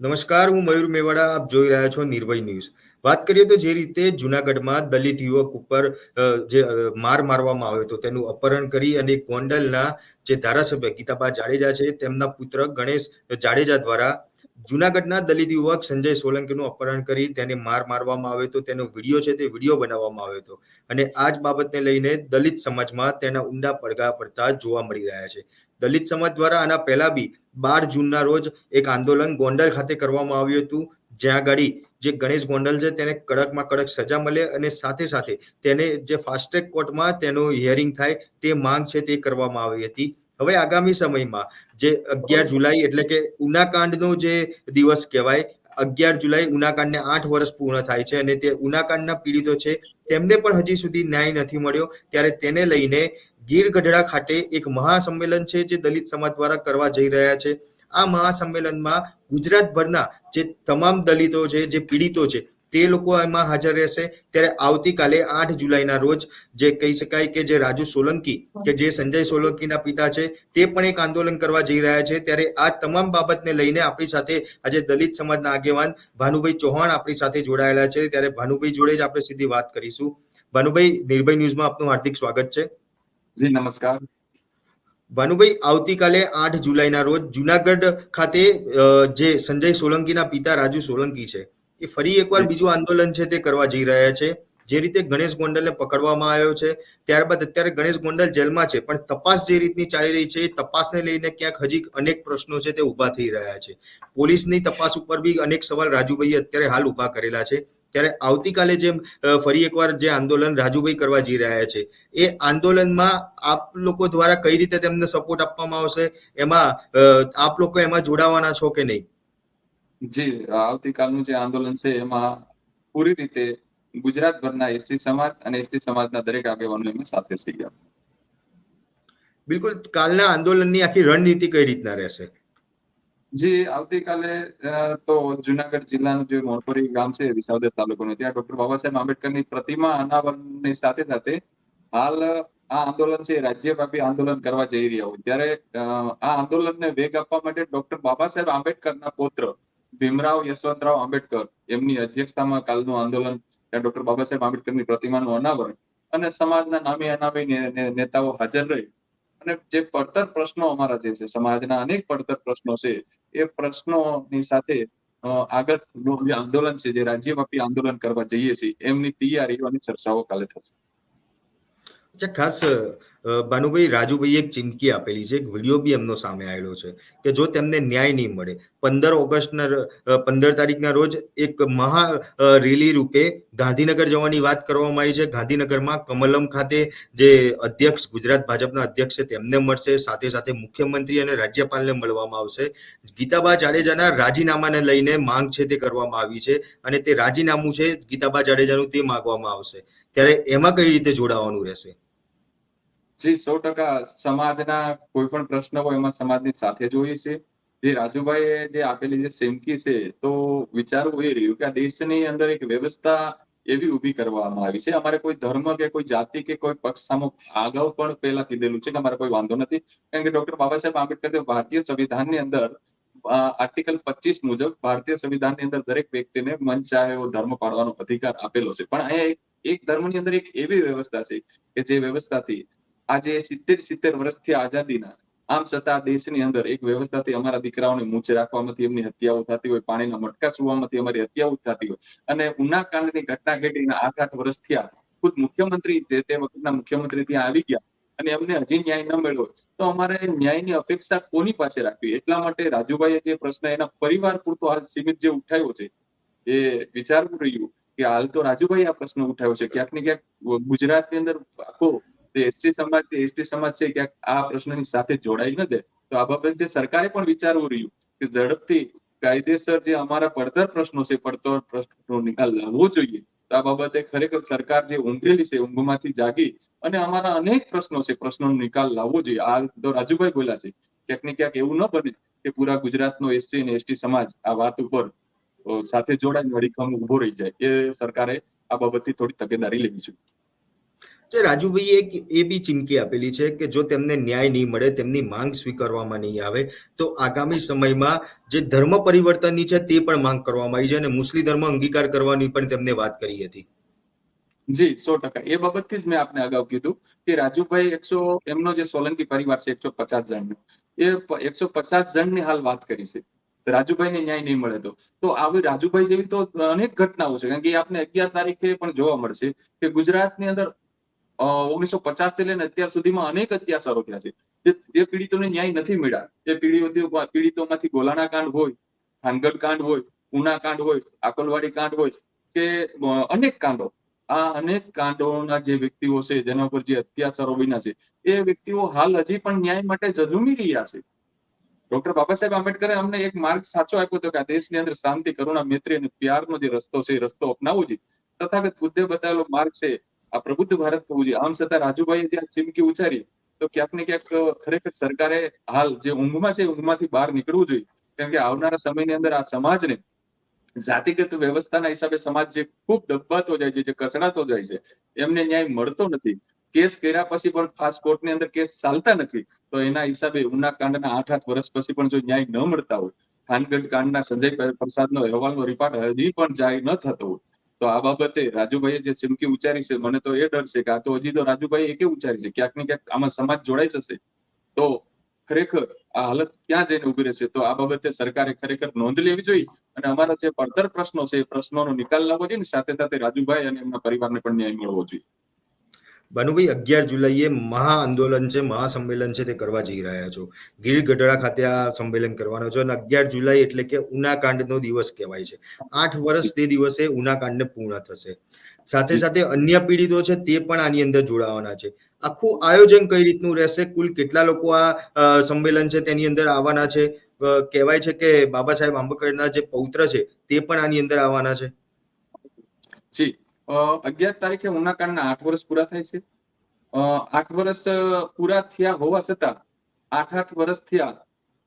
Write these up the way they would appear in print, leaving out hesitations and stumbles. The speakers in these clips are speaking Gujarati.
નમસ્કાર, હું મયુર મેવાડા. આપ જોઈ રહ્યા છો નિર્ભય ન્યૂઝ. વાત કરીએ તો જે રીતે જુનાગઢમાં દલિત યુવક ઉપર માર મારવામાં આવ્યો હતો, તેનું અપહરણ કરી અને ગોંડલના જે ધારાસભ્ય ગીતાબા જાડેજા છે તેમના પુત્ર ગણેશ જાડેજા દ્વારા જુનાગઢના દલિત યુવક સંજય સોલંકીનું અપહરણ કરી તેને માર મારવામાં આવ્યો હતો. તેનો વિડીયો છે તે વિડીયો બનાવવામાં આવ્યો હતો અને આ જ બાબતને લઈને દલિત સમાજમાં તેના ઊંડા પડઘા પડતા જોવા મળી રહ્યા છે. દલિત સમાજ દ્વારા આના પહેલા બી 12 જૂનના રોજ એક આંદોલન ગોંડલ ખાતે કરવામાં આવ્યું હતું, જ્યાં આગળ જે ગણેશ ગોંડલ છે તેને કડકમાં કડક સજા મળે અને સાથે સાથે તેને જે ફાસ્ટ ટ્રેક કોર્ટમાં તેનું હિયરિંગ થાય તે માંગ છે તે કરવામાં આવી હતી. હવે આગામી સમયમાં જે 11 જુલાઈ એટલે કે ઉનાકાંડનો જે દિવસ કહેવાય, 11 જુલાઈ ઉનાકાંડને 8 વર્ષ પૂર્ણ થાય છે અને તે ઉનાકાંડના પીડિતો છે તેમને પણ હજી સુધી ન્યાય નથી મળ્યો. ત્યારે તેને લઈને ગીર ગઢડા ખાતે એક મહાસંમેલન છે જે દલિત સમાજ દ્વારા કરવા જઈ રહ્યા છે. આ મહાસંમેલનમાં ગુજરાતભરના જે તમામ દલિતો છે, જે પીડિતો છે, તે લોકો એમાં હાજર રહેશે. ત્યારે આવતીકાલે 8 જુલાઈના રોજ જે કહી શકાય કે જે રાજુ સોલંકી કે જે સંજય સોલંકીના પિતા છે તે પણ એક આંદોલન કરવા જઈ રહ્યા છે. ત્યારે આ તમામ બાબતને લઈને આપણી સાથે આજે દલિત સમાજના આગેવાન ભાનુભાઈ ચૌહાણ આપણી સાથે જોડાયેલા છે. ત્યારે ભાનુભાઈ જોડે જ આપણે સીધી વાત કરીશું. ભાનુભાઈ, નિર્ભય ન્યૂઝમાં આપનું હાર્દિક સ્વાગત છે. જી નમસ્કાર. ભાનુભાઈ, આવતીકાલે 8 જુલાઈના રોજ જુનાગઢ ખાતે જે સંજય સોલંકીના પિતા રાજુ સોલંકી છે એ ફરી એકવાર બીજું આંદોલન છે તે કરવા જઈ રહ્યા છે. જે રીતે ગણેશ ગોંડલને પકડવામાં આવ્યો છે, ત્યારબાદ અત્યારે ગણેશ ગોંડલ જેલમાં છે, પણ તપાસ જે રીતની ચાલી રહી છે એ તપાસને લઈને ક્યાંક હજી અનેક પ્રશ્નો છે તે ઊભા થઈ રહ્યા છે. પોલીસની તપાસ ઉપર બી અનેક સવાલ રાજુભાઈએ અત્યારે હાલ ઊભા કરેલા છે. ત્યારે આવતીકાલે જે ફરી એકવાર જે આંદોલન રાજુભાઈ કરવા જઈ રહ્યા છે, એ આંદોલનમાં આપ લોકો દ્વારા કઈ રીતે તેમને સપોર્ટ આપવામાં આવશે, એમાં આપ લોકો એમાં જોડાવાના છો કે નહીં? જી, આવતીકાલનું જે આંદોલન છે એમાં પૂરી રીતે ગુજરાતભરના એસટી સમાજ અને એસટી સમાજના દરેક આગેવાનો એમાં સાથે થઈ ગયા. બિલકુલ. કાલના આંદોલનની આખી રણનીતિ કઈ રીતના રહેશે? જી, આવતીકાલે તો જુનાગઢ જિલ્લાનું જે મોરપરી ગામ છે વિસાવદર તાલુકાનું, ત્યાં ડોક્ટર બાબા સાહેબ આંબેડકરની પ્રતિમા અનાવરણની સાથે સાથે હાલ આ આંદોલન છે રાજ્યવ્યાપી આંદોલન કરવા જઈ રહ્યા હોય ત્યારે આ આંદોલનને વેગ આપવા માટે ડોક્ટર બાબા સાહેબ આંબેડકરના પુત્ર ભીમરાવ યશવંતરાવ આંબેડકર એમની અધ્યક્ષતામાં કાલનું આંદોલન, ત્યાં ડોક્ટર બાબા સાહેબ આંબેડકરની પ્રતિમાનું અનાવરણ અને સમાજના નામી અનામી નેતાઓ હાજર રહી અને જે પડતર પ્રશ્નો અમારા જે છે, સમાજના અનેક પડતર પ્રશ્નો છે, એ પ્રશ્નોની સાથે આગળ જે આંદોલન છે, જે રાજ્યવ્યાપી આંદોલન કરવા જઈએ છીએ એમની તૈયારીઓ અને ચર્ચાઓ કાલે થશે. અચ્છા, ખાસ ભાનુભાઈ, રાજુભાઈ એક ચીમકી આપેલી છે, એક વિડીયો બી એમનો સામે આવેલો છે કે જો તેમને ન્યાય નહીં મળે 15 તારીખના રોજ એક મહા રેલી રૂપે ગાંધીનગર જવાની વાત કરવામાં આવી છે. ગાંધીનગરમાં કમલમ ખાતે જે અધ્યક્ષ, ગુજરાત ભાજપના અધ્યક્ષ છે તેમને મળશે, સાથે સાથે મુખ્યમંત્રી અને રાજ્યપાલને મળવામાં આવશે. ગીતાબા જાડેજાના રાજીનામાને લઈને માંગ છે તે કરવામાં આવી છે અને તે રાજીનામું છે ગીતાબા જાડેજાનું તે માંગવામાં આવશે. ત્યારે એમાં કઈ રીતે જોડાવાનું રહેશે? જી, 100% સમાજના કોઈ પણ પ્રશ્ન હોય એમાં સમાજની સાથે જોઈએ છે. જે રાજુભાઈએ જે આપેલી જે ચીમકી છે, તો વિચારવું એ રહ્યું કે આ દેશની અંદર એક વ્યવસ્થા એવી ઊભી કરવામાં આવી છે. અમારે કોઈ ધર્મ કે કોઈ જાતિ કે કોઈ પક્ષ સામે અગાઉ પણ પહેલા કીધેલું છે કે અમારે કોઈ વાંધો નથી, કારણ કે ડોક્ટર બાબા સાહેબ આંબેડકરે ભારતીય સંવિધાનની અંદર આર્ટિકલ 25 મુજબ ભારતીય સંવિધાનની અંદર દરેક વ્યક્તિને મન ચાહે એવો ધર્મ પાળવાનો અધિકાર આપેલો છે. પણ અહીંયા એક ધર્મની અંદર એક એવી વ્યવસ્થા છે કે જે વ્યવસ્થાથી આજે 70 વર્ષથી આઝાદીના, આમ છતાં દેશની અંદર એક વ્યવસ્થાથી અમારા દીકરાઓને મૂછે રાખવામાંથી એમની હત્યાઓ થતી હોય, પાણીના મટકા સુવામાંથી અમારી હત્યાઓ થતી હોય અને ઉનાકાંડની ઘટના ઘટીને 8 વર્ષ થયા. ખુદ મુખ્યમંત્રી તે વખતના મુખ્યમંત્રી ત્યાં આવી ગયા અને એમને હજી ન્યાય ન મળ્યો, તો અમારે ન્યાયની અપેક્ષા કોની પાસે રાખવી? એટલા માટે રાજુભાઈએ જે પ્રશ્ન એના પરિવાર પૂરતો હાલ સીમિત જે ઉઠાવ્યો છે, એ વિચારવું રહ્યું કે હાલ તો રાજુભાઈ આ પ્રશ્ન ઉઠાવ્યો છે, ક્યાંક ને ક્યાંક ગુજરાતની અંદર આખો એસટી સમાજ છે, એસટી સમાજ છે, ક્યાંક આ પ્રશ્નની સાથે જોડાઈ ન જાય. તો આ બાબતે સરકારે પણ વિચારવું રહ્યું કે ઝડપથી કાયદેસર જે અમારા પડતર પ્રશ્નો છે, પડતર પ્રશ્નનો નિકાલ લાવવો જોઈએ. તો આ બાબતે ખરેખર સરકાર જે ઊંઘેલી છે, ઊંઘમાંથી જાગી અને અમારા અનેક પ્રશ્નો છે, પ્રશ્નોનો નિકાલ લાવવો જોઈએ. આ તો રાજુભાઈ બોલ્યા છે, ક્યાંક ને ક્યાંક એવું ન બને કે પૂરા ગુજરાતનો એસસી અને એસટી સમાજ આ વાત ઉપર સાથે જોડાઈને વડીખમ ઉભો રહી જાય. એ સરકારે આ બાબતથી થોડી તકેદારી લેવી જોઈએ. જે રાજુભાઈએ એક એ બી ચીમકી આપેલી છે કે જો તેમને ન્યાય નહીં મળે, તેમની માંગ સ્વીકારવામાં નહીં આવે, તો આગામી સમયમાં જે ધર્મ પરિવર્તનની છે તે પણ માંગ કરવામાં આવી છે અને મુસ્લિમ ધર્મ અંગીકાર કરવાની પણ તેમને વાત કરી હતી. જી 100%. એ બાબતથી જ મેં આપને અગાઉ કીધું કે રાજુભાઈ એમનો જે સોલંકી પરિવાર છે 150 જણનો, એ 150 જણની હાલ વાત કરી છે. રાજુભાઈને ન્યાય નહીં મળે તો આવી રાજુભાઈ જેવી તો અનેક ઘટનાઓ છે. કારણ કે આપને 11 તારીખે પણ જોવા મળશે કે ગુજરાતની અંદર 1950 થી લઈને અત્યાર સુધીમાં અનેક અત્યાચારો થયા છે. જે પીડિતોને ન્યાય નથી મળ્યા. એ પીડિતોમાંથી ગોલાણા કાંડ હોય, થાનગઢ કાંડ હોય, ઉના કાંડ હોય, આકોલવાડી કાંડ હોય કે અનેક કાંડો, આ અનેક કાંડોના જે વ્યક્તિઓ છે જેના ઉપર જે અત્યાચારો બન્યા છે, એ વ્યક્તિઓ હાલ હજી પણ ન્યાય માટે ઝઝૂમી રહ્યા છે. ડોક્ટર બાબા સાહેબ આંબેડકરે અમને એક માર્ગ સાચો આપ્યો હતો કે આ દેશની અંદર શાંતિ, કરુણા, મૈત્રી અને પ્યારનો જે રસ્તો છે એ રસ્તો અપનાવવો જોઈએ. તથાગત બુદ્ધે બતાવેલો માર્ગ છે આ પ્રબુદ્ધ ભારત થવું જોઈએ. આમ છતાં રાજુભાઈએ જે આ ચીમકી ઉચ્ચારી, તો ક્યાંક ને ક્યાંક ખરેખર સરકારે હાલ જે ઊંઘમાં છે ઊંઘમાંથી બહાર નીકળવું જોઈએ. કેમ કે આવનારા સમયની અંદર આ સમાજને જાતિગત વ્યવસ્થાના હિસાબે સમાજ જે ખૂબ દબાતો જાય છે, જે કચડાતો જાય છે, એમને ન્યાય મળતો નથી. કેસ કર્યા પછી પણ ફાસ્ટ કોર્ટની અંદર કેસ ચાલતા નથી. તો એના હિસાબે ઉના કાંડના 8 વર્ષ પછી પણ જો ન્યાય ન મળતા હોય, થાનગઢ કાંડના સંજય પ્રસાદનો અહેવાલનો રિપોર્ટ હજી પણ જાહેર ન થતો હોય, તો આ બાબતે રાજુભાઈએ જે ચીમકી ઉચ્ચારી છે, મને તો એ ડર છે કે આ તો હજી તો રાજુભાઈએ એકે ઉચ્ચારી છે. ક્યાંક ને ક્યાંક આમાં સમાજ જોડાઈ જશે તો ખરેખર આ હાલત ક્યાં જઈને ઉભી રહેશે. તો આ બાબતે સરકારે ખરેખર નોંધ લેવી જોઈએ અને અમારા જે પડતર પ્રશ્નો છે એ પ્રશ્નોનો નિકાલ લાવવો જોઈએ. સાથે સાથે રાજુભાઈ અને એમના પરિવારને પણ ન્યાય મળવો જોઈએ. ભાનુભાઈ, 11 જુલાઈએ મહા આંદોલન છે, મહાસંમેલન છે તે કરવા જઈ રહ્યા છો. ગીર ગઢડા ખાતે આ સંમેલન કરવાનો છે અને 11 જુલાઈ એટલે કે ઉનાકાંડનો દિવસ કહેવાય છે. 8 વર્ષ તે દિવસે ઉનાકાંડને પૂર્ણ થશે. સાથે સાથે અન્ય પીડિતો છે તે પણ આની અંદર જોડાવાના છે. આખું આયોજન કઈ રીતનું રહેશે? કુલ કેટલા લોકો આ સંમેલન છે તેની અંદર આવવાના છે? કહેવાય છે કે બાબા સાહેબ આંબેડકરના જે પૌત્ર છે તે પણ આની અંદર આવવાના છે. જી 11 તારીખે ઉનાકાંડના 8 વર્ષ પૂરા થાય છે. 8 વર્ષ પૂરા થયા હોવા છતાં 8 વર્ષ થયા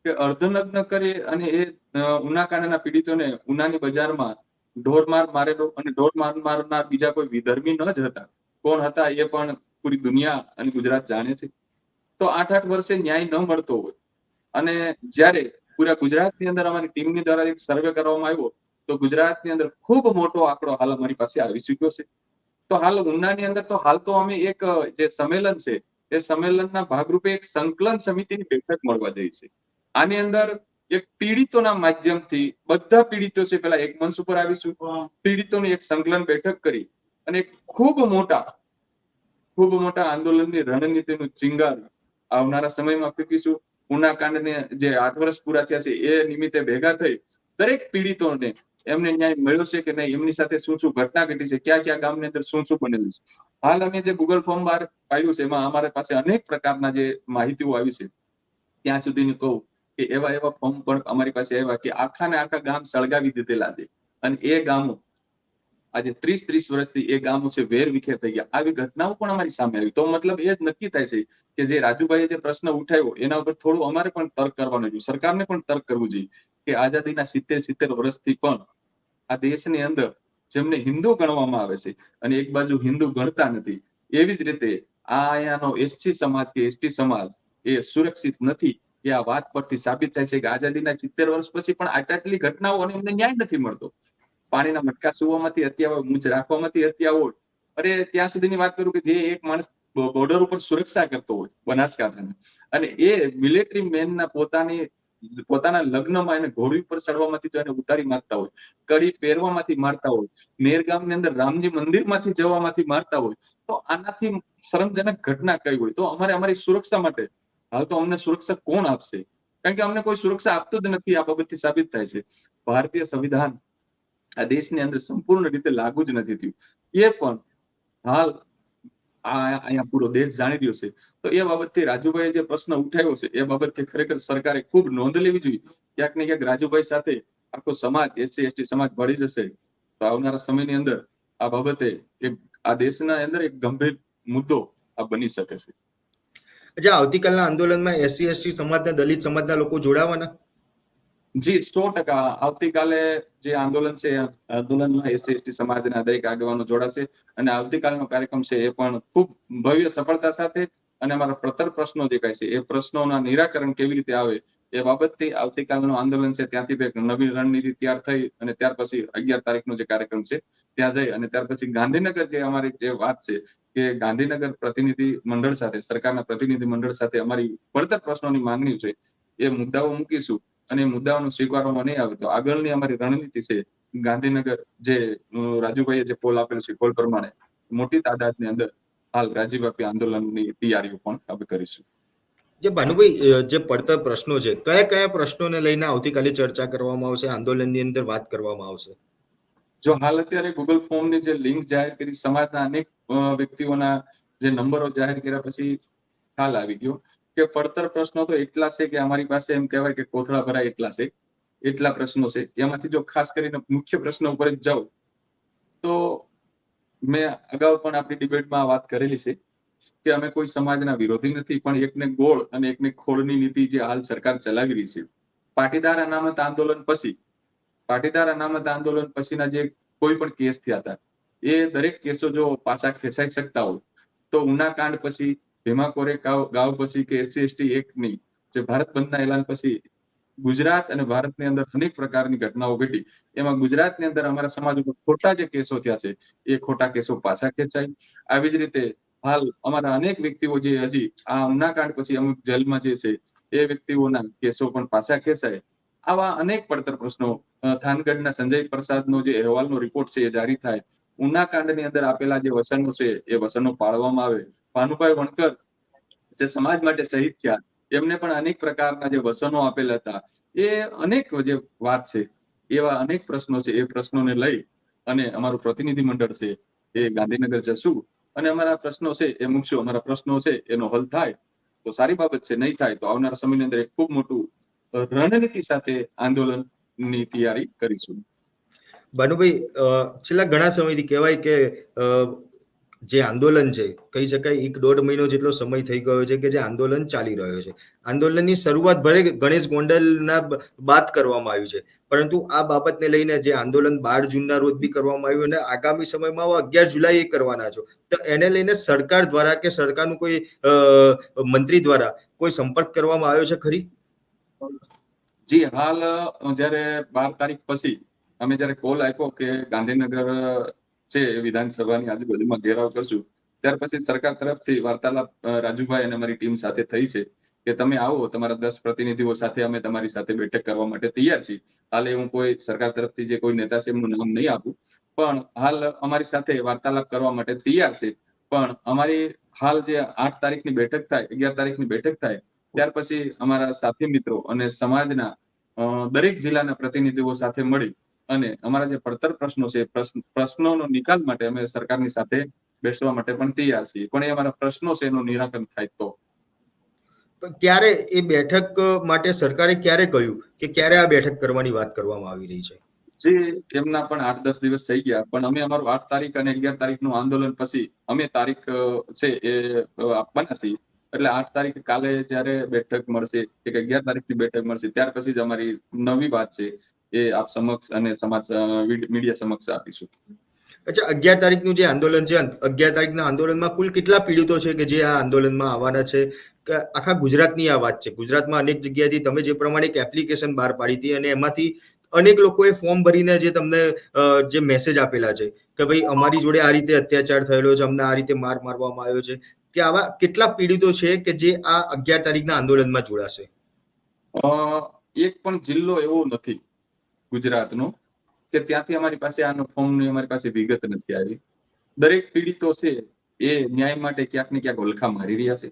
કે અર્ધનગ્ન કરી અને એ ઉનાકાંડના પીડિતોને ઉનાની બજારમાં ઢોરમાર મારેલો, અને ઢોરમાર મારનાર બીજા કોઈ વિધર્મી ન જ હતા. કોણ હતા એ પણ પૂરી દુનિયા અને ગુજરાત જાણે છે. તો 8 વર્ષે ન્યાય ન મળતો હોય અને જ્યારે પૂરા ગુજરાતની અંદર અમારી ટીમની દ્વારા એક સર્વે કરવામાં આવ્યો, તો ગુજરાતની અંદર ખૂબ મોટો આંકડો હાલ અમારી પાસે આવી ચૂક્યો છે. તો હાલ ઉનાની અંદર તો હાલ તો અમે એક જે સંમેલન છે એ સંમેલનના ભાગરૂપે એક સંકલન સમિતિની બેઠક મળવા જઈ છે. આની અંદર એક પીડિતોના માધ્યમથી બધા પીડિતો છે પેલા એક મંચ ઉપર આવીશું, પીડિતોની એક સંકલન બેઠક કરી અને ખૂબ મોટા આંદોલનની રણનીતિનું ચિંગાર આવનારા સમયમાં ફેંકીશું. ઉનાકાંડને જે 8 વર્ષ પૂરા થયા છે એ નિમિત્તે ભેગા થઈ દરેક પીડિતોને એમને ન્યાય મળ્યો છે કે નહીં, એમની સાથે શું શું ઘટના ઘટી છે, ક્યાં ક્યાં ગામની અંદર શું શું બનેલું છે. હાલ અમે જે ગૂગલ ફોર્મ બહાર પાડ્યું છે એમાં અમારી પાસે અનેક પ્રકારના જે માહિતીઓ આવી છે. ત્યાં સુધીનું કહું કે એવા ફોર્મ પણ અમારી પાસે આવ્યા કે આખા ગામ સળગાવી દીધેલા છે અને એ ગામો આજે 30 વર્ષથી એ ગામો છે વેર વિખેર થઈ ગયા. આવી ઘટનાઓ પણ અમારી સામે આવી. તો મતલબ એ જ નક્કી થાય છે કે જે રાજુભાઈએ જે પ્રશ્ન ઉઠાવ્યો એના ઉપર થોડું અમારે પણ તર્ક કરવાનું જોઈએ, સરકારને પણ તર્ક કરવું જોઈએ કે આઝાદીના 70 વર્ષથી પણ આ દેશની અંદર જેમને હિન્દુ ગણવામાં આવે છે અને એક બાજુ હિન્દુ ગણતા નથી, એવી જ રીતે આ અહીંયાનો એસસી સમાજ કે એસટી સમાજ એ સુરક્ષિત નથી. એ આ વાત પરથી સાબિત થાય છે કે આઝાદીના 70 વર્ષ પછી પણ આટલી ઘટનાઓ અને એમને ન્યાય નથી મળતો. પાણીના મટકા સુવામાંથી હત્યા હોય, મૂંછ રાખવામાંથી હત્યા હોય. અરે ત્યાં સુધીની વાત કરું કે જે એક માણસ બોર્ડર ઉપર સુરક્ષા કરતો હોય બનાસકાંઠાના, અને એ મિલિટરી મેનના પોતાના લગ્નમાં એને ઘોડી ઉપર ચડવામાંથી તો એને ઉતારી મારતા હોય, કડી પહેરવામાંથી મારતા હોય, મેરગામની અંદર રામજી મંદિરમાંથી જવામાંથી મારતા હોય, તો આનાથી શરમજનક ઘટના કઈ હોય? તો અમારી સુરક્ષા માટે હાલ તો અમને સુરક્ષા કોણ આપશે? કારણ કે અમને કોઈ સુરક્ષા આપતું જ નથી. આ બાબતથી સાબિત થાય છે ભારતીય સંવિધાન આ દેશની અંદર સંપૂર્ણ રીતે લાગુ જ નથી થયું. એ પણ હાલ અહીંયા પૂરો દેશ જાણી રહ્યો છે. તો એ બાબતથી રાજુભાઈએ જે પ્રશ્ન ઉઠાવ્યો છે એ બાબતથી ખરેખર સરકારે ખૂબ નોંધ લેવી જોઈએ. ક્યાંક ને ક્યાંક રાજુભાઈ સાથે આખો સમાજ, એસસી એસટી સમાજ ભળી જશે તો આવનારા સમયની અંદર આ બાબતે આ દેશના અંદર એક ગંભીર મુદ્દો આ બની શકે છે. અચ્છા, આવતીકાલના આંદોલનમાં એસસી એસટી સમાજના, દલિત સમાજના લોકો જોડાવાના? જી 100%. આવતીકાલે જે આંદોલન છે, આંદોલનમાં એસસી એસટી સમાજના દરેક આગેવાનો જોડાશે અને આવતીકાલનો કાર્યક્રમ છે એ પણ ખૂબ ભવ્ય સફળતા સાથે અને અમારા પડતર પ્રશ્નો જે કાંઈ છે એ પ્રશ્નોના નિરાકરણ કેવી રીતે આવે એ બાબતથી આવતીકાલનું આંદોલન છે ત્યાંથી એક નવી રણનીતિ તૈયાર થઈ અને ત્યાર પછી 11 તારીખનો જે કાર્યક્રમ છે ત્યાં જઈ અને ત્યાર પછી ગાંધીનગર જે અમારી જે વાત છે કે ગાંધીનગર પ્રતિનિધિ મંડળ સાથે, સરકારના પ્રતિનિધિ મંડળ સાથે અમારી પડતર પ્રશ્નોની માંગણી છે એ મુદ્દાઓ મૂકીશું અને એ મુદ્દાઓનો સ્વીકારવામાં નહીં આવે તો આગળની અમારી રણનીતિ છે ગાંધીનગર જે રાજુભાઈએ જે પોલ આપેલો છે પોલ પ્રમાણે મોટી તાદાદની અંદર હાલ રાજ્યવ્યાપી આંદોલનની તૈયારીઓ પણ અમે કરીશું. જે ભાનુભાઈ જે પડતર પ્રશ્નો છે, કયા કયા પ્રશ્નોને લઈને આવતીકાલે ચર્ચા કરવામાં આવશે, આંદોલનની અંદર વાત કરવામાં આવશે? જો હાલ અત્યારે ગૂગલ ફોર્મની જે લિંક જાહેર કરી, સમાજના અનેક વ્યક્તિઓના જે નંબરો જાહેર કર્યા પછી ખ્યાલ આવી ગયો કે પડતર પ્રશ્નો તો એટલા છે કે અમારી પાસે એમ કહેવાય કે કોથળા ભરાય એટલા પ્રશ્નો છે. એમાંથી જો ખાસ કરીને મુખ્ય પ્રશ્નો ઉપર જ જાઉં તો મેં અગાઉ પણ આપણી ડિબેટમાં વાત કરેલી છે કે અમે કોઈ સમાજના વિરોધી નથી, પણ એકને ગોળ અને એકને ખોળની નીતિ જે હાલ સરકાર ચલાવી રહી છે. પાટીદાર અનામત આંદોલન પછીના જે કોઈ પણ કેસ થયા હતા એ દરેક કેસો જો પાછા ખેંચાઈ શકતા હોય તો ઉનાકાંડ પછી, ભીમા કોરેગાંવ પછી કે એસસી એસટી એક્ટની જે ભારત બંધના એલાન પછી ગુજરાત અને ભારતની અંદર અનેક પ્રકારની ઘટનાઓ ઘટી. એમાં ગુજરાતની અંદર અમારા સમાજ ઉપર ખોટા જે કેસો થયા છે એ ખોટા કેસો પાછા ખેંચાય. આવી જ રીતે હાલ અમારા અનેક વ્યક્તિઓ જે હજી આ ઉનાકાંડ પછી અમુક જેલમાં જે છે એ વ્યક્તિઓના કેસો પણ પાછા ખેંચાય. આવા અનેક પડતર પ્રશ્નો, થાનગઢના સંજય પ્રસાદનો જે અહેવાલનો રિપોર્ટ છે એ જારી થાય, ઉનાકાંડની અંદર આપેલા જે વસનો છે એ વસનો પાળવામાં આવે. ભાનુભાઈ વણકર જે સમાજ માટે શહીદ થયા એમને પણ અનેક પ્રકારના જે વસનો આપેલા હતા. એ અનેક જે વાત છે એવા અનેક પ્રશ્નો છે એ પ્રશ્નોને લઈ અને અમારું પ્રતિનિધિ મંડળ છે એ ગાંધીનગર જશું અને અમારા પ્રશ્નો છે એ મૂકશું. અમારા પ્રશ્નો છે એનો હલ થાય તો સારી બાબત છે, નહીં થાય તો આવનારા સમયની અંદર એક ખૂબ મોટું રણનીતિ સાથે આંદોલનની તૈયારી કરીશું. ભાનુભાઈ, છેલ્લા ઘણા સમયથી કહેવાય કે જે આંદોલન છે, કહી શકાય 1-1.5 મહિનો જેટલો સમય થઈ ગયો છે કે જે આંદોલન ચાલી રહ્યો છે. આંદોલનની શરૂઆત ભલે ગણેશ ગોંડલના બાદ કરવામાં આવ્યું છે, પરંતુ આ બાબતને લઈને જે આંદોલન 12 જૂનના રોજ બી કરવામાં આવ્યું અને આગામી સમયમાં 11 જુલાઈએ કરવાના છો, તો એને લઈને સરકાર દ્વારા કે સરકારનું કોઈ મંત્રી દ્વારા કોઈ સંપર્ક કરવામાં આવ્યો છે ખરી? જી હાલ જ્યારે 12 તારીખ પછી અમે જ્યારે કોલ આપ્યો કે ગાંધીનગર છે વિધાનસભાની આજુબાજુમાં ઘેરાવ કરશું, ત્યાર પછી સરકાર તરફથી વાર્તાલાપ રાજુભાઈ અને અમારી ટીમ સાથે થઈ છે કે તમે આવો, તમારા 10 પ્રતિનિધિઓ સાથે અમે તમારી સાથે બેઠક કરવા માટે તૈયાર છીએ. હાલે હું કોઈ સરકાર તરફથી જે કોઈ નેતા છે એમનું નામ નહીં આપું, પણ હાલ અમારી સાથે વાર્તાલાપ કરવા માટે તૈયાર છે. પણ અમારી હાલ જે 8 તારીખની બેઠક થાય, 11 તારીખની બેઠક થાય ત્યાર પછી અમારા સાથી મિત્રો અને સમાજના દરેક જિલ્લાના પ્રતિનિધિઓ સાથે મળી અને અમારા જે પડતર પ્રશ્નો છે પ્રશ્નોનો નિકાલ માટે અમે સરકારની સાથે બેસવા માટે પણ તૈયાર છીએ. પણ એ અમારા પ્રશ્નો છે એનું નિરાકરણ થાય તો. ક્યારે એ બેઠક માટે સરકારે ક્યારે કહ્યું કે ક્યારે આ બેઠક કરવાની વાત કરવામાં આવી રહી છે? જે એમના પણ 8-10 દિવસ થઈ ગયા, પણ અમે અમારું 8 તારીખ અને 11 તારીખનું આંદોલન પછી અમે તારીખ છે એ આપવાના છીએ. એટલે 8 તારીખ કાલે જ્યારે બેઠક મળશે કે 11 તારીખની બેઠક મળશે ત્યાર પછી જ અમારી નવી વાત છે એ આપ સમક્ષ અને સમાજ મીડિયા સમક્ષ આપીશું. અચ્છા, 11 તારીખનું જે આંદોલન છે, 11 તારીખના આંદોલનમાં કુલ કેટલા પીડિતો છે કે જે આ આંદોલનમાં આવવાના છે? કે આખા ગુજરાતની આ વાત છે? ગુજરાતમાં અનેક જગ્યાએથી તમે જે પ્રમાણે એક એપ્લિકેશન બહાર પાડી હતી અને એમાંથી અનેક લોકોએ ફોર્મ ભરીને જે તમને જે મેસેજ આપેલા છે કે ભાઈ અમારી જોડે આ રીતે અત્યાચાર થયેલો છે, અમને આ રીતે મારવામાં આવ્યો છે, કે આવા કેટલા પીડિતો છે કે જે આ 11 તારીખના આંદોલનમાં જોડાશે? એક પણ જિલ્લો એવો નથી ગુજરાતનો કે ત્યાંથી અમારી પાસે આનો ફોર્મની અમારી પાસે વિગત નથી આવી. દરેક પીડિતો છે એ ન્યાય માટે ક્યાંક ને ક્યાંક વલખા મારી રહ્યા છે.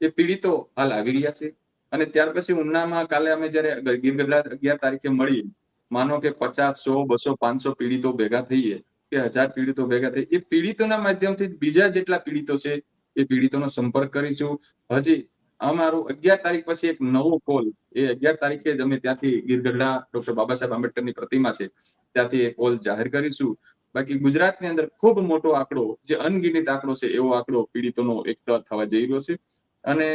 એ પીડિતો હાલ આવી રહ્યા છે અને ત્યાર પછી ઉનામાં કાલે અમે જ્યારે ગીરગઢડા 11 તારીખે મળી, માનો કે 50, 100, 200, 500 પીડિતો ભેગા થઈએ કે 1000 પીડિતો ભેગા થઈ, એ પીડિતોના માધ્યમથી બીજા જેટલા પીડિતો છે એ પીડિતોનો સંપર્ક કરીશું. હજી અમારું 11 તારીખ પછી એક નવો કોલ, એ 11 તારીખે જ અમે ત્યાંથી ગીરગઢડા ડોક્ટર બાબા સાહેબ આંબેડકરની પ્રતિમા છે ત્યાંથી એ કોલ જાહેર કરીશું. બાકી ગુજરાતની અંદર ખૂબ મોટો આંકડો, જે અનગિનિત આંકડો છે એવો આંકડો પીડિતોનો એકઠો થવા જઈ રહ્યો છે. અને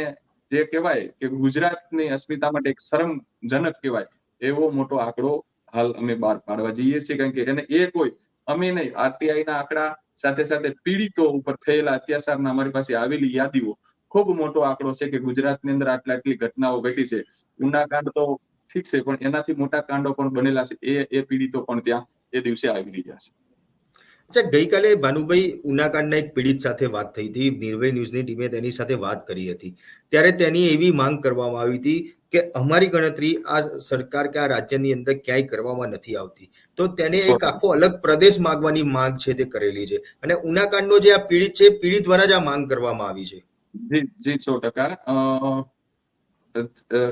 જે કહેવાય કે ગુજરાતની અસ્મિતા માટે એક શરમજનક કહેવાય એવો મોટો આંકડો હાલ અમે બહાર પાડવા જઈએ છીએ, કારણ કે એને એ કોઈ અમે નહીં, આરટીઆઈ ના આંકડા સાથે સાથે પીડિતો ઉપર થયેલા અત્યાચારના અમારી પાસે આવેલી યાદીઓ ખૂબ મોટો આંકડો છે કે ગુજરાતની અંદર આટલી ઘટનાઓ ઘટી છે. ઉનાકાંડ તો ઠીક છે, પણ એનાથી મોટા કાંડો પણ બનેલા છે. એ પીડિતો પણ ત્યાં એ દિવસે આવી રહ્યા છે. અચ્છા, ગઈકાલે ભાનુભાઈ ઉનાકાંડના એક પીડિત સાથે વાત થઈ હતી. નિર્ભય ન્યૂઝની ટીમે તેની સાથે વાત કરી હતી. ત્યારે તેની એવી માંગ કરવામાં આવી હતી કે અમારી ગણતરી આ સરકાર કે આ રાજ્યની અંદર ક્યાંય કરવામાં નથી આવતી. તો તેને એક આખો અલગ પ્રદેશ માંગવાની માંગ છે તે કરેલી છે. અને ઉનાકાંડનો જે આ પીડિત છે, પીડિત દ્વારા જ આ માંગ કરવામાં આવી છે. જી જી 100%.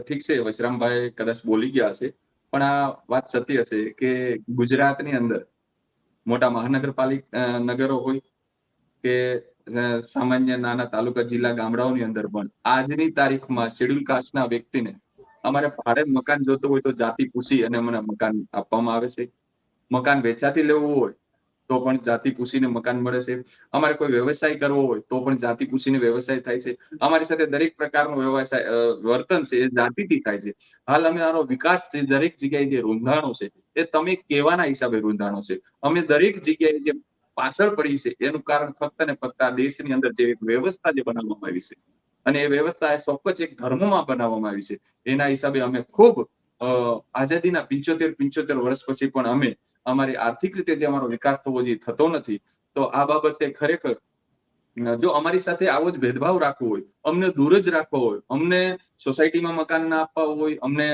ઠીક છે, વશરામભાઈ કદાચ બોલી ગયા છે, પણ આ વાત સત્ય છે કે ગુજરાતની અંદર મોટા મહાનગરપાલિકા નગરો હોય કે સામાન્ય નાના તાલુકા જિલ્લા ગામડાઓની અંદર પણ આજની તારીખમાં શેડ્યુલ કાસ્ટના વ્યક્તિને અમારે ભાડે મકાન જોતું હોય તો જાતિ પૂછી અને મને મકાન આપવામાં આવે છે. મકાન વેચાતી લેવું હોય તો પણ જાતિ પૂછીને મકાન મળે છે. અમારે કોઈ વ્યવસાય કરવો હોય તો પણ જાતિ પૂછીને વ્યવસાય થાય છે. અમારી સાથે દરેક પ્રકારનો વ્યવસાય વર્તન છે એ જાતિથી થાય છે. હાલ અમે આનો વિકાસ છે દરેક જગ્યાએ જે રૂંધાણો છે એ તમે કહેવાના હિસાબે રૂંધાણો છે. અમે દરેક જગ્યાએ જે પાછળ પડી છે એનું કારણ ફક્ત ને ફક્ત આ દેશની અંદર જે વ્યવસ્થા જે બનાવવામાં આવી છે, અને એ વ્યવસ્થા ચોક્કસ એક ધર્મમાં બનાવવામાં આવી છે. એના હિસાબે અમે ખૂબ આઝાદીના 75 વર્ષ પછી પણ અમે અમારી આર્થિક રીતે જે અમારો વિકાસ થવો જોઈએ થતો નથી. તો આ બાબતે ખરેખર જો અમારી સાથે આવો જ ભેદભાવ રાખવો હોય, અમને દૂર જ રાખવો હોય, અમને સોસાયટીમાં મકાન ના આપવા હોય, અમને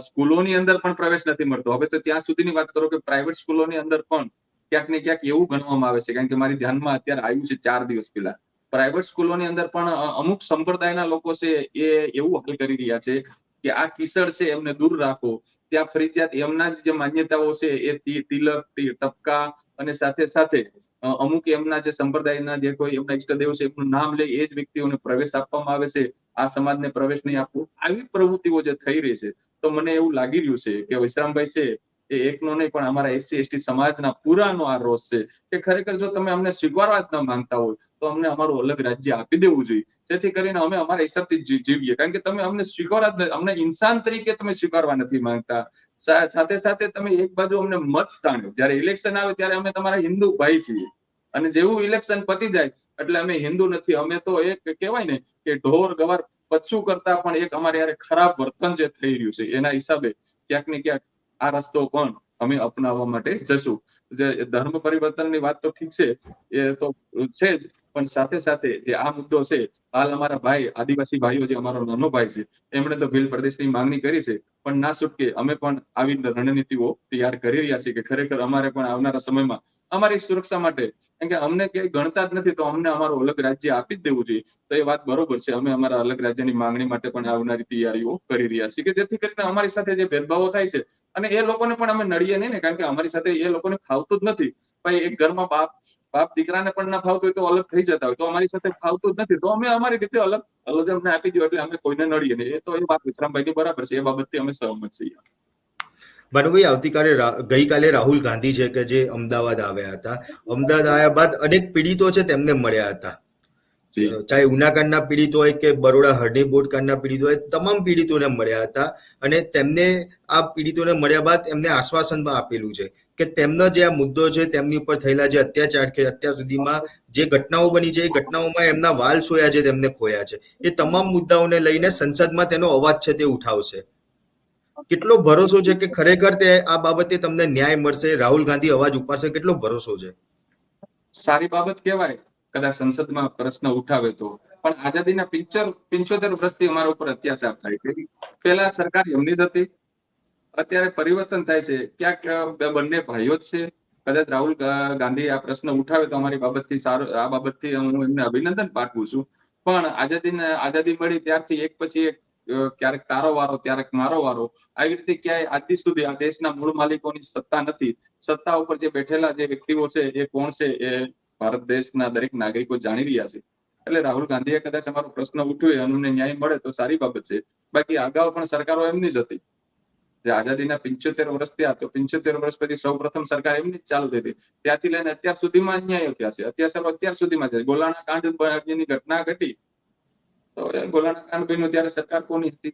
સ્કૂલોની અંદર પણ પ્રવેશ નથી મળતો. હવે તો ત્યાં સુધીની વાત કરો કે પ્રાઇવેટ સ્કૂલોની અંદર પણ ક્યાંક ને ક્યાંક એવું ગણવામાં આવે છે, કારણ કે મારી ધ્યાનમાં અત્યારે આવ્યું છે 4 દિવસ પહેલા, પ્રાઇવેટ સ્કૂલોની અંદર પણ અમુક સંપ્રદાયના લોકો છે એ એવું હાલ કરી રહ્યા છે કે આ કિસડ છે એમને દૂર રાખો. ત્યાં ફરજિયાત એમના જ જે માન્યતાઓ છે એ તિલક ટપકા અને સાથે સાથે અમુક એમના જે સંપ્રદાયના જે કોઈ એમના ઈષ્ટદેવ છે એમનું નામ લે એ જ વ્યક્તિઓને પ્રવેશ આપવામાં આવે છે. આ સમાજને પ્રવેશ નહીં આપવો. આવી પ્રવૃત્તિઓ જે થઈ રહી છે, તો મને એવું લાગી રહ્યું છે કે વિશ્રામભાઈ છે એ એકનો નહીં પણ અમારા એસસી એસટી સમાજના પૂરાનો આ રોષ છે કે ખરેખર જો તમે અમને સ્વીકારવા જ ન માંગતા હોય તો અમને અમારું અલગ રાજ્ય આપી દેવું જોઈએ, જેથી કરીને અમે અમારા હિસાબથી જીવીએ. કારણ કે તમે અમને સ્વીકારવા જ અમને ઇન્સાન તરીકે તમે સ્વીકારવા નથી માંગતા. સાથે સાથે તમે એક બાજુ અમને મત તાણ્યો. જ્યારે ઇલેક્શન આવે ત્યારે અમે તમારા હિન્દુ ભાઈ છીએ, અને જેવું ઇલેક્શન પતી જાય એટલે અમે હિન્દુ નથી. અમે તો એક કહેવાય ને કે ઢોર ગવાર પચ્છું કરતા પણ એક અમારે યારે ખરાબ વર્તન જે થઈ રહ્યું છે એના હિસાબે ક્યાંક ને ક્યાંક આ રસ્તો પણ અમે અપનાવવા માટે જશું. જે ધર્મ પરિવર્તનની વાત તો ઠીક છે, એ તો છે જ, પણ સાથે સાથે જે આ મુદ્દો છે, હાલ અમારા ભાઈ આદિવાસી ભાઈઓ જે અમારો નાનો ભાઈ છે એમણે તો ભીલ પ્રદેશની માંગણી કરી છે, પણ ના છૂટકે અમે પણ આવી રણનીતિઓ તૈયાર કરી રહ્યા છીએ કે ખરેખર અમારે પણ આવનારા સમયમાં અમારી સુરક્ષા માટે, કારણ કે અમને ક્યાંય ગણતા જ નથી તો અમને અમારું અલગ રાજ્ય આપી જ દેવું જોઈએ. તો એ વાત બરોબર છે. અમે અમારા અલગ રાજ્યની માંગણી માટે પણ આવનારી તૈયારીઓ કરી રહ્યા છીએ કે જેથી કરીને અમારી સાથે જે ભેદભાવો થાય છે અને એ લોકોને પણ અમે નડીએ નહીં ને, કારણ કે અમારી સાથે એ લોકોને ફાવતું જ નથી. ભાઈ એક ઘરમાં બાપ દીકરાને પણ ના ફાવતું હોય તો અલગ થઈ જતા હોય, તો અમારી સાથે ફાવતું જ નથી તો અમે અમારી રીતે અલગ અમને આપી દો એટલે અમે કોઈને નડીએ નહીં. એ તો એ વાત વિશ્રામભાઈની બરાબર છે. એ બાબતથી અમે સહમત છીએ. ભાનુભાઈ, ગઈકાલે રાહુલ ગાંધી છે કે જે અમદાવાદ આવ્યા હતા. અમદાવાદ આવ્યા બાદ અનેક પીડિતો છે તેમને મળ્યા હતા. ચાહે ઉનાકાંડના પીડિતો હોય કે બરોડા હરણી બોટકાંડના પીડિતો હોય, તમામ પીડિતોને મળ્યા હતા. અને તેમને આ પીડિતોને મળ્યા બાદ એમને આશ્વાસન પણ આપેલું છે કે તેમનો જે આ મુદ્દો છે, તેમની ઉપર થયેલા જે અત્યાચાર કે અત્યાર સુધીમાં જે ઘટનાઓ બની છે એ ઘટનાઓમાં એમના વાલ સોયા છે, તેમને ખોયા છે, એ તમામ મુદ્દાઓને લઈને સંસદમાં તેનો અવાજ છે તે ઉઠાવશે. કેટલો ભરોસો છે કે ખરેખર તે આ બાબતે તમને ન્યાય મળશે, રાહુલ ગાંધી અવાજ ઉપાડશે, કેટલો ભરોસો છે? સારી બાબત કહેવાય કદાચ સંસદમાં પ્રશ્ન ઉઠાવે તો, પણ આઝાદીના 75 વર્ષથી અમારા ઉપર અત્યાચાર થાય છે. પહેલા સરકાર એમની જ હતી, અત્યારે પરિવર્તન થાય છે. ક્યાંક બંને ભાઈઓ જ છે. કદાચ રાહુલ ગાંધી આ પ્રશ્ન ઉઠાવે તો અમારી બાબતથી સારું, આ બાબતથી હું એમને અભિનંદન પાઠવું છું. પણ આઝાદી મળી ત્યારથી એક પછી એક ક્યારેક તારો વારો ક્યારેક મારો વારો, આવી રીતે ક્યાંય આજથી સુધી આ દેશના મૂળ માલિકોની સત્તા નથી. સત્તા ઉપર જે બેઠેલા જે વ્યક્તિઓ છે એ કોણ છે એ ભારત દેશના દરેક નાગરિકો જાણી રહ્યા છે. એટલે રાહુલ ગાંધીએ કદાચ અમારો પ્રશ્ન ઉઠ્યો અને ન્યાય મળે તો સારી બાબત છે. બાકી અગાઉ પણ સરકારો એમની જ હતી. જે આઝાદીના 75 વર્ષ થયા તો 75 વર્ષ પછી સૌ પ્રથમ સરકાર એમની જ ચાલુ થઈ હતી. ત્યાંથી લઈને અત્યાર સુધીમાં અન્યાયો થયા છે. અત્યાચારો અત્યાર સુધીમાં છે. ગોલાણા કાંડની ઘટના ઘટી તો ગોલાણા કાંડ બન્યો ત્યારે સરકાર કોની હતી?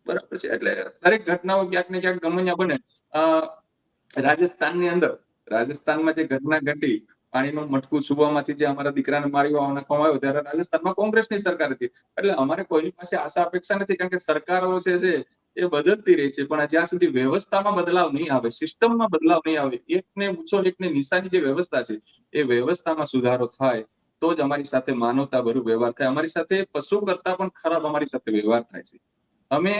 બરાબર છે. એટલે દરેક ઘટનાઓ ક્યાંક ને ક્યાંક ગમે ત્યાં બને. રાજસ્થાનમાં જે ઘટના ઘટી, પાણીનું મટકું સુવામાંથી જે અમારા દીકરાને મારી નાખવામાં આવ્યો, ત્યારે રાજસ્થાનમાં કોંગ્રેસની સરકાર હતી. એટલે અમારે કોઈની પાસે આશા અપેક્ષા નથી, કારણ કે સરકારો છે એ બદલતી રહી છે, પણ જ્યાં સુધી વ્યવસ્થામાં બદલાવ નહીં આવે, સિસ્ટમમાં બદલાવ નહીં આવે, એકને ઊંચો એકને નીચાની જે વ્યવસ્થા છે એ વ્યવસ્થામાં સુધારો થાય તો જ અમારી સાથે માનવતાભર્યો વ્યવહાર થાય. અમારી સાથે પશુ કરતા પણ ખરાબ અમારી સાથે વ્યવહાર થાય છે. અમે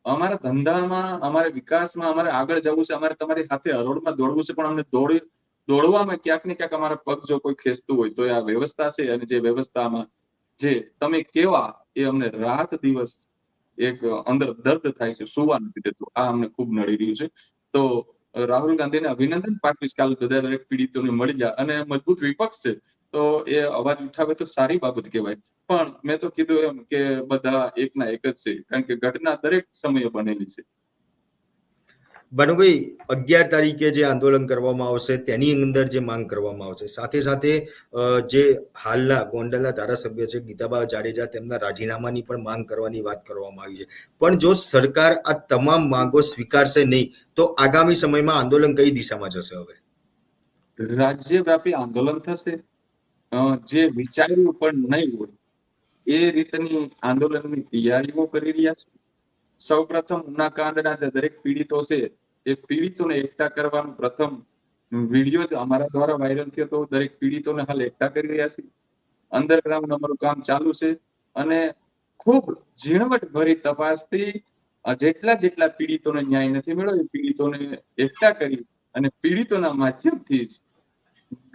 અમારા ધંધામાં, અમારા વિકાસમાં અમારે આગળ જવું છે, અમારે તમારી સાથે હરોળમાં દોડવું છે, પણ અમને દોડવામાં ક્યાંક ને ક્યાંક અમારા પગ જો કોઈ ખેંચતું હોય તો આ વ્યવસ્થા છે. અને જે વ્યવસ્થામાં જે તમે કેવા એ અમને રાત દિવસ એક અંદર દર્દ થાય છે, સુવા નથી દેતું. આ અમને ખૂબ નડી રહ્યું છે. તો રાહુલ ગાંધીને અભિનંદન પાઠવીશ, કાલે બધા દરેક પીડિતોને મળી જાય અને મજબૂત વિપક્ષ છે તો એ અવાજ ઉઠાવે તો સારી બાબત કહેવાય. પણ મેં તો કીધું એમ કે બધા એકના એક જ છે, કારણ કે ઘટના દરેક સમયે બનેલી છે. ભાનુભાઈ, 11 તારીખે જે આંદોલન કરવામાં આવશે તેની અંદર જે માંગ કરવામાં આવશે, સાથે સાથે જે હાલના ગોંડલના ધારાસભ્ય છે ગીતાબા જાડેજા, તેમના રાજીનામાની પણ માંગ કરવાની વાત કરવામાં આવી છે. પણ જો સરકાર આ તમામ માંગો સ્વીકારશે નહીં તો આગામી સમયમાં આંદોલન કઈ દિશામાં જશે? હવે રાજ્યવ્યાપી આંદોલન થશે. જે વિચાર્યું પણ નહીં હોય એ રીતની આંદોલનની તૈયારીઓ કરી રહ્યા છે. સૌપ્રથમ ઉનાકાંડના જે દરેક પીડિતો છે એ પીડિતોને એકઠા કરવાનો પ્રથમ વિડીયો જ અમારા દ્વારા વાયરલ થયો હતો. દરેક પીડિતોને હાલ એકઠા કરી રહ્યા છે. અંડરગ્રાઉન્ડ અમારું કામ ચાલુ છે અને ખૂબ ઝીણવટભરી તપાસથી જેટલા પીડિતોને ન્યાય નથી મળ્યો એ પીડિતોને એકઠા કરી અને પીડિતોના માધ્યમથી જ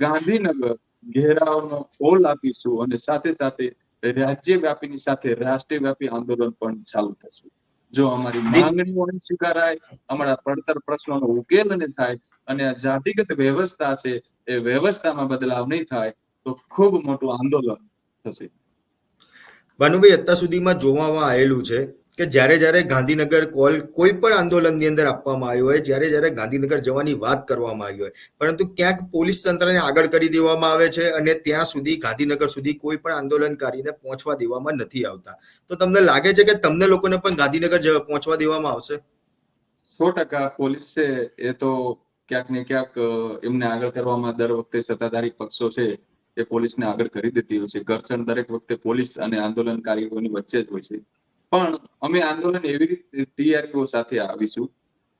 ગાંધીનગર ઘેરાવનો ઓલ આપીશું અને સાથે સાથે રાજ્યવ્યાપીની સાથે રાષ્ટ્રવ્યાપી આંદોલન પણ ચાલુ થશે. જો અમારી માંગણીઓ નહીં સ્વીકારાય, અમારા પડતર પ્રશ્નોનો ઉકેલ નહીં થાય અને આ જાતિગત વ્યવસ્થા છે એ વ્યવસ્થામાં બદલાવ નહીં થાય તો ખૂબ મોટું આંદોલન થશે. ભાનુભાઈ, અત્યાર સુધીમાં જોવામાં આવેલું છે કે જ્યારે ગાંધીનગર કોલ કોઈ પણ આંદોલનની અંદર આપવામાં આવ્યો હોય, જ્યારે ગાંધીનગર જવાની વાત કરવામાં આવી હોય, પરંતુ ક્યાંક પોલીસ તંત્રને આગળ કરી દેવામાં આવે છે અને ત્યાં સુધી ગાંધીનગર સુધી કોઈ પણ આંદોલનકારીને પહોંચવા દેવામાં નથી આવતા. તો તમને લાગે છે કે તમને લોકોને પણ ગાંધીનગર પહોંચવા દેવામાં આવશે? 100% પોલીસ છે એ તો ક્યાંક ને ક્યાંક એમને આગળ કરવામાં દર વખતે સત્તાધારી પક્ષો છે એ પોલીસને આગળ કરી દેતી હોય છે. ઘર્ષણ દરેક વખતે પોલીસ અને આંદોલનકારીઓની વચ્ચે જ હોય છે. પણ અમે આંદોલન એવી રીતે તૈયારીઓ સાથે આવીશું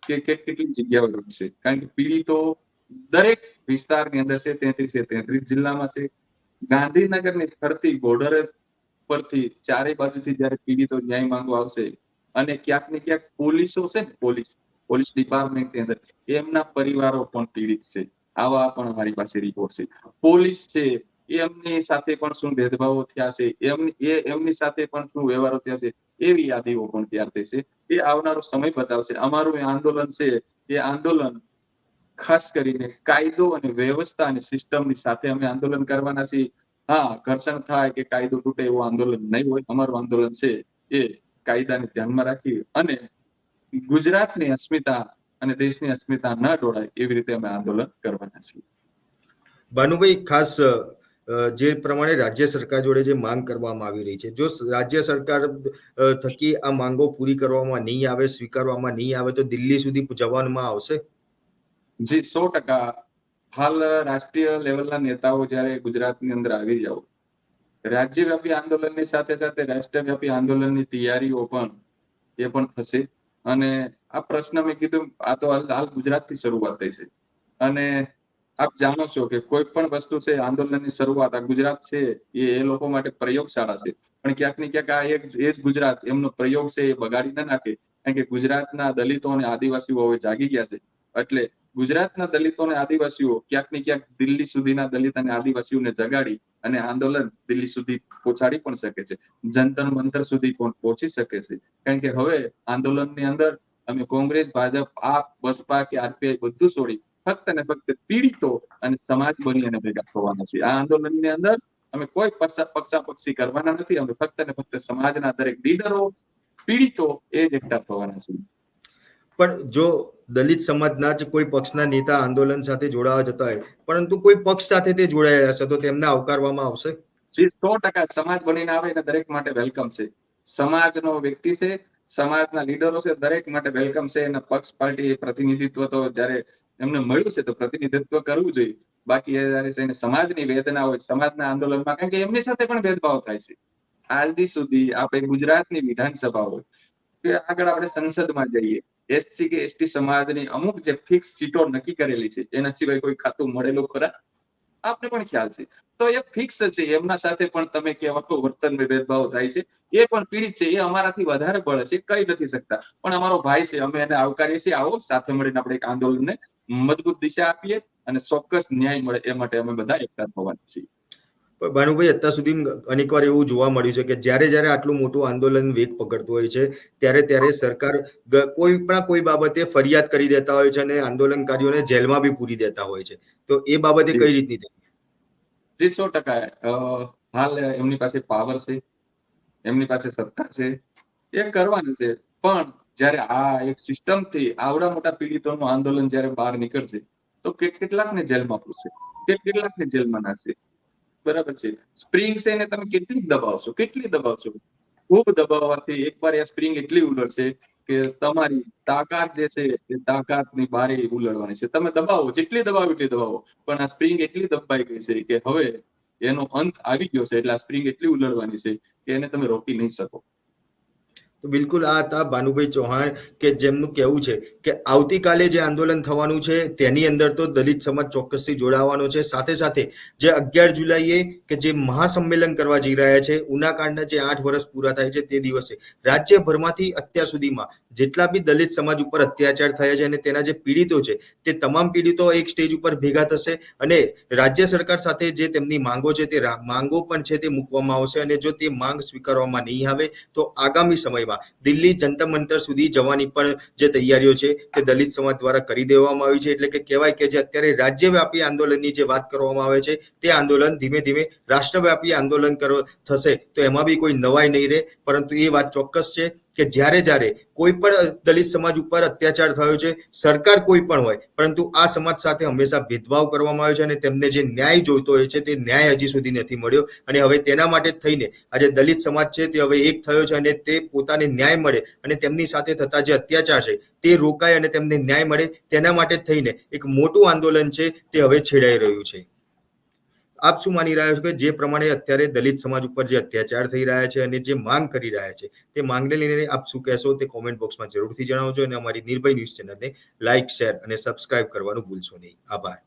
કે કેટલી જગ્યાઓ છે, કારણ કે પીડિતો દરેક વિસ્તારની અંદર છે. 33 જિલ્લામાં છે. ગાંધીનગરની ફરતી બોર્ડર પરથી ચારે બાજુથી જ્યારે પીડિતો ન્યાય માંગવા આવશે અને ક્યાંક ને ક્યાંક પોલીસો છે ને, પોલીસ ડિપાર્ટમેન્ટની અંદર એમના પરિવારો પણ પીડિત છે. આવા પણ અમારી પાસે રિપોર્ટ છે. પોલીસ છે એમની સાથે પણ શું ભેદભાવો થયા છે, એમની સાથે પણ શું વ્યવહારો થયા છે, એવી યાદીઓ પણ તૈયાર થઈ છે. એ આવનારો સમય બતાવશે. અમારું એ આંદોલન છે એ આંદોલન ખાસ કરીને કાયદો અને વ્યવસ્થા અને સિસ્ટમની સાથે અમે આંદોલન કરવાના છીએ. હા, ઘર્ષણ થાય કે કાયદો તૂટે એવું આંદોલન નહીં હોય. અમારું આંદોલન છે એ કાયદાને ધ્યાનમાં રાખી અને ગુજરાતની અસ્મિતા અને દેશની અસ્મિતા ન ડોળાય એવી રીતે અમે આંદોલન કરવાના છીએ. ભાનુભાઈ, ખાસ જે પ્રમાણે રાજ્ય સરકાર જોડે જે માંગ કરવામાં આવી રહી છે, જો રાજ્ય સરકાર થકી આ માંગો પૂરી કરવામાં નહીં આવે, સ્વીકારવામાં નહીં આવે તો દિલ્હી સુધી જવામાં આવશે? જી, 100%. હાલ રાષ્ટ્રીય લેવલના નેતાઓ જ્યારે ગુજરાતની અંદર આવી જાવ, રાજ્યવ્યાપી આંદોલનની સાથે સાથે રાષ્ટ્રવ્યાપી આંદોલનની તૈયારીઓ પણ થશે. અને આ પ્રશ્ન મેં કીધું, આ તો હાલ ગુજરાતથી શરૂઆત થઈ છે અને આપ જાણો છો કે કોઈ પણ વસ્તુ છે આંદોલનની શરૂઆત આ ગુજરાત છે એ લોકો માટે પ્રયોગશાળા છે. પણ ક્યાંક ને ક્યાંક આ એ જ ગુજરાત એમનો પ્રયોગ છે એ બગાડી ન નાખે, કારણ કે ગુજરાતના દલિતો અને આદિવાસીઓ હવે જાગી ગયા છે. એટલે ગુજરાતના દલિતો અને આદિવાસીઓ ક્યાંક ને ક્યાંક દિલ્હી સુધીના દલિત અને આદિવાસીઓને જગાડી અને આંદોલન દિલ્હી સુધી પહોંચાડી પણ શકે છે. જંતર મંતર સુધી પણ પહોંચી શકે છે, કારણ કે હવે આંદોલનની અંદર અમે કોંગ્રેસ, ભાજપ, આપ, બસપા કે આરપીઆઈ બધું છોડી ફક્ત ને ફક્ત પીડિતો અને સમાજ બની અને ભેગા થવાના છે. આ આંદોલનની અંદર અમે કોઈ પક્ષાપક્ષી કરવાના નથી. અમે ફક્ત ને ફક્ત સમાજના દરેક લીડરો, પીડિતો એ જ એકઠા થવાના છે. પણ જો દલિત સમાજના જ કોઈ પક્ષના નેતા આંદોલન સાથે જોડાવા જતા હોય, પરંતુ કોઈ પક્ષ સાથે તે જોડાયા હશે તો તેમને આવકારવામાં આવશે? જે 100% સમાજ બનીને આવે એને દરેક માટે વેલકમ છે. સમાજનો વ્યક્તિ છે સમાજના લીડરો છે દરેક માટે વેલકમ છે, અને પક્ષ પાર્ટી પ્રતિનિધિત્વ તો જ્યારે એમને મળ્યું છે તો પ્રતિનિધિત્વ કરવું જોઈએ. બાકી એ જ્યારે છે એને સમાજની વેદના હોય, સમાજના આંદોલનમાં, કારણ કે એમની સાથે પણ ભેદભાવ થાય છે. આજ સુધી આપણે ગુજરાતની વિધાનસભા હોય કે આગળ આપણે સંસદમાં જઈએ, એસસી કે એસટી સમાજની અમુક જે ફિક્સ સીટો નક્કી કરેલી છે, એના સિવાય કોઈ ખાતું મળેલું ખરા? આપને પણ ખ્યાલ છે. તો એ ફિક્સ છે, એમના સાથે પણ તમે કહેવાતો વર્તન ભેદભાવ થાય છે. એ પણ પીડિત છે, એ અમારાથી વધારે બળે છે, કહી નથી શકતા, પણ અમારો ભાઈ છે, અમે એને આવકારીએ છીએ. આવો સાથે મળીને આપણે એક આંદોલનને મજબૂત દિશા આપીએ અને ચોક્કસ ન્યાય મળે એ માટે અમે બધા એકતા થવાના છીએ. પણ ભાનુભાઈ, અત્યાર સુધી અનેકવાર એવું જોવા મળ્યું છે કે જ્યારે જ્યારે આટલું મોટું આંદોલન વેગ પકડતું હોય છે, ત્યારે સરકાર કોઈ બાબતે ફરિયાદ કરી દેતા હોય છે અને આંદોલનકારીઓને જેલમાં બી પૂરી દેતા હોય છે. તો એ બાબતે જી કઈ રીતની થઈ? જી 100%. હાલ એમની પાસે પાવર છે, એમની પાસે સત્તા છે, એ કરવાનું છે. પણ જ્યારે આ એક સિસ્ટમથી આવડા મોટા પીડિતોનું આંદોલન જ્યારે બહાર નીકળશે, તો કેટલાકને જેલમાં પૂરશે, કેટલાકને જેલમાં નાખશે. બરાબર છે. સ્પ્રિંગ છે એને તમે કેટલી દબાવશો, કેટલી દબાવશો? ખૂબ દબાવવાથી એકવાર એ સ્પ્રિંગ એટલી ઉલટશે કે તમારી તાકાત જે છે એ તાકાતની બારે ઉલટવાની છે. તમે દબાવો, જેટલી દબાવો એટલી દબાવો, પણ આ સ્પ્રિંગ એટલી દબાઈ ગઈ છે કે હવે એનો અંત આવી ગયો છે. એટલે આ સ્પ્રિંગ એટલી ઉલટવાની છે કે એને તમે રોકી નહીં શકો. તો બિલકુલ આ હતા ભાનુભાઈ ચૌહાણ, કે જેમનું કહેવું છે કે આવતીકાલે જે આંદોલન થવાનું છે તેની અંદર તો દલિત સમાજ ચોક્કસથી જોડાવાનો છે. સાથે સાથે જે 11 જુલાઈએ કે જે મહાસંમેલન કરવા જઈ રહ્યા છે, ઉનાકાંડના જે 8 વર્ષ પૂરા થાય છે તે દિવસે રાજ્યભરમાંથી અત્યાર સુધીમાં જેટલા બી દલિત સમાજ ઉપર અત્યાચાર થયા છે અને તેના જે પીડિતો છે તે તમામ પીડિતો એક સ્ટેજ ઉપર ભેગા થશે અને રાજ્ય સરકાર સાથે જે તેમની માંગો છે તે માંગો પણ છે તે મૂકવામાં આવશે. અને જો તે માંગ સ્વીકારવામાં નહીં આવે તો આગામી સમયમાં દિલ્હી જંતર મંતર સુધી જવાની પણ જે તૈયારીઓ છે તે દલિત સમાજ દ્વારા કરી દેવામાં આવી છે. એટલે કે કહેવાય કે જે અત્યારે રાજ્યવ્યાપી આંદોલનની જે વાત કરવામાં આવે છે તે આંદોલન ધીમે ધીમે રાષ્ટ્રવ્યાપી આંદોલન થશે. તો એમાં બી કોઈ નવાઈ નહીં રહે. પરંતુ એ વાત ચોક્કસ છે કે જ્યારે કોઈ પણ દલિત સમાજ ઉપર અત્યાચાર થયો છે, સરકાર કોઈ પણ હોય, પરંતુ આ સમાજ સાથે હંમેશા ભેદભાવ કરવામાં આવ્યો છે અને તેમને જે ન્યાય જોઈતો હોય છે તે ન્યાય હજી સુધી નથી મળ્યો. અને હવે તેના માટે જ થઈને આજે દલિત સમાજ છે તે હવે એક થયો છે અને તે પોતાને ન્યાય મળે અને તેમની સાથે થતા જે અત્યાચાર છે તે રોકાય અને તેમને ન્યાય મળે, તેના માટે જ થઈને એક મોટું આંદોલન છે તે હવે છેડાઈ રહ્યું છે. આપ શું માની રહ્યા છો કે જે પ્રમાણે અત્યારે દલિત સમાજ ઉપર જે અત્યાચાર થઈ રહ્યા છે અને જે માંગ કરી રહ્યા છે તે માંગને લઈને આપ શું કહેશો તે કોમેન્ટ બોક્સમાં જરૂરથી જણાવજો અને અમારી નિર્ભય ન્યૂઝ ચેનલને લાઇક, શેર અને સબસ્ક્રાઇબ કરવાનું ભૂલશો નહીં. આભાર.